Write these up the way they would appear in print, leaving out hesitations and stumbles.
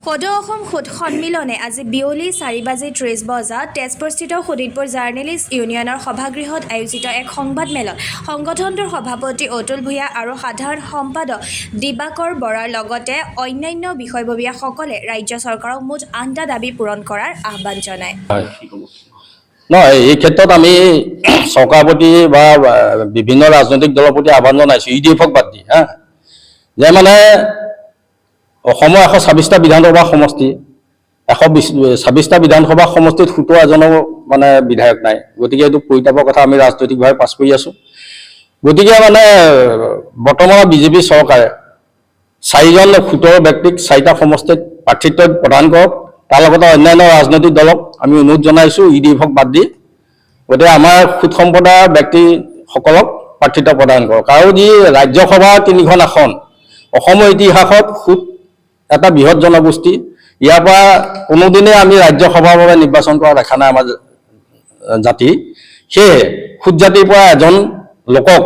সদৌ অসম সুদ সন্মিলনে আজি বিয়লি 4:30 বজাত তেজপুৰস্থিত শোণিতপুৰ জাৰ্নেলিষ্ট ইউনিয়নৰ সভাগৃহত আয়োজিত এক সংবাদ মেলত সংগঠনটোৰ সভাপতি অতুল ভূঞা আৰু সাধাৰণ সম্পাদক দিবাকৰ বৰাৰ লগতে অন্যান্য বিষয়ববীয়াসকলে ৰাজ্য চৰকাৰক মুঠ 8টা দাবী পূৰণ কৰাৰ আহ্বান জনায়। নহয়, এই ক্ষেত্ৰত আমি চৰকাৰৰ প্ৰতি বা বিভিন্ন ৰাজনৈতিক দলৰ প্ৰতি আহ্বান জনাইছোঁ, ইউডিএফক বাদ দি যে মানে অসমৰ 126টা বিধানসভা সমষ্টি 126টা বিধানসভা সমষ্টিত 17জনৰ মানে বিধায়ক নাই। গতিকে এইটো পৰিতাপৰ কথা আমি ৰাজনৈতিকভাৱে পাছ কৰি আছোঁ। গতিকে মানে বৰ্তমানৰ বিজেপি চৰকাৰে 4জন 17 ব্যক্তিক 4টা সমষ্টিত প্ৰাৰ্থিত্ব প্ৰদান কৰক। তাৰ লগতে অন্যান্য ৰাজনৈতিক দলক আমি অনুৰোধ জনাইছোঁ ইউডিএফক বাদ দি গতিকে আমাৰ সুদ সম্প্ৰদায়ৰ ব্যক্তিসকলক প্ৰাৰ্থিত্ব প্ৰদান কৰক। আৰু যি ৰাজ্যসভাৰ 3খন আসন অসমৰ ইতিহাসত সুদ এটা বৃহৎ জনগোষ্ঠী, ইয়াৰ পৰা কোনোদিনে আমি ৰাজ্যসভাৰ বাবে নিৰ্বাচন কৰা দেখা নাই আমাৰ জাতি। সেয়ে সুদ জাতিৰ পৰা এজন লোকক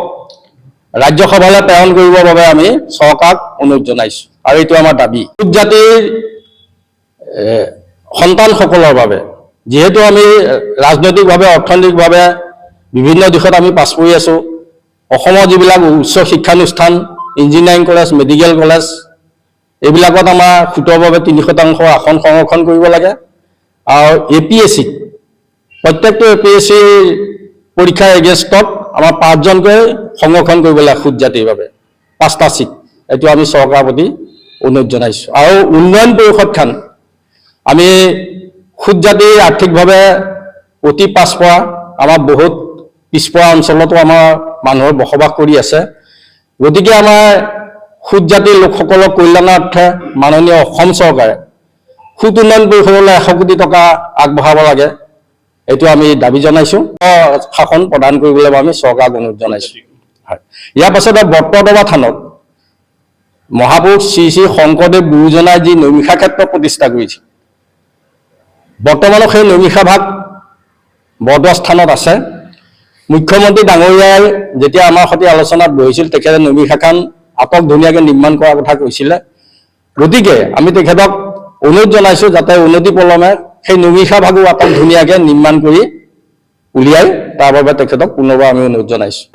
ৰাজ্যসভালৈ প্ৰেৰণ কৰিবৰ বাবে আমি চৰকাৰক অনুৰোধ জনাইছোঁ আৰু এইটো আমাৰ দাবী। সুদ জাতিৰ সন্তানসকলৰ বাবে যিহেতু আমি ৰাজনৈতিকভাৱে অৰ্থনৈতিকভাৱে বিভিন্ন দিশত আমি পাছ পৰি আছোঁ, অসমৰ যিবিলাক উচ্চ শিক্ষানুষ্ঠান ইঞ্জিনিয়াৰিং কলেজ, মেডিকেল কলেজ এইবিলাকত আমাৰ সুতৰ বাবে 3% আসন সংৰক্ষণ কৰিব লাগে। আৰু APSC প্ৰত্যেকটো APSC পৰীক্ষাৰ এগেইনষ্টত আমাৰ 5জনকৈ সংৰক্ষণ কৰিব লাগে সুদ জাতিৰ বাবে 5টা চিট। এইটো আমি চৰকাৰৰ প্ৰতি অনুৰোধ জনাইছোঁ। আৰু উন্নয়ন পৰিষদখন আমি সুদ জাতি আৰ্থিকভাৱে অতি পাছপৰা, আমাৰ বহুত পিছপৰা অঞ্চলতো আমাৰ মানুহৰ বসবাস কৰি আছে। গতিকে আমাৰ সুদ জাতিৰ লোকসকলৰ কল্যাণাৰ্থে মাননীয় অসম চৰকাৰে সুদ উন্নয়ন পৰিষদলৈ 100 কোটি টকা আগবঢ়াব লাগে, এইটো আমি দাবী জনাইছোঁ। শাসন প্ৰদান কৰিবলৈ আমি চৰকাৰক অনুৰোধ জনাইছোঁ। ইয়াৰ পাছতে বটদ্ৰৱা থানত মহাপুৰুষ শ্ৰী শ্ৰী শংকৰদেৱ গুৰুজনাই যি নৈমিষা ক্ষেত্ৰ প্ৰতিষ্ঠা কৰিছে, বৰ্তমানো সেই নৈমিষা ভাগ বৰদোৱা স্থানত আছে। মুখ্যমন্ত্ৰী ডাঙৰীয়াই যেতিয়া আমাৰ সৈতে আলোচনাত বহিছিল, তেখেতে নৈমিষাখন আটক ধুনীয়াকৈ নিৰ্মাণ কৰাৰ কথা কৈছিলে। গতিকে আমি তেখেতক অনুৰোধ জনাইছোঁ যাতে উন্নতি পলমে সেই নৈমিষা ভাগো আটক ধুনীয়াকৈ নিৰ্মাণ কৰি উলিয়াই তাৰ বাবে তেখেতক পুনৰবাৰ আমি অনুৰোধ জনাইছোঁ।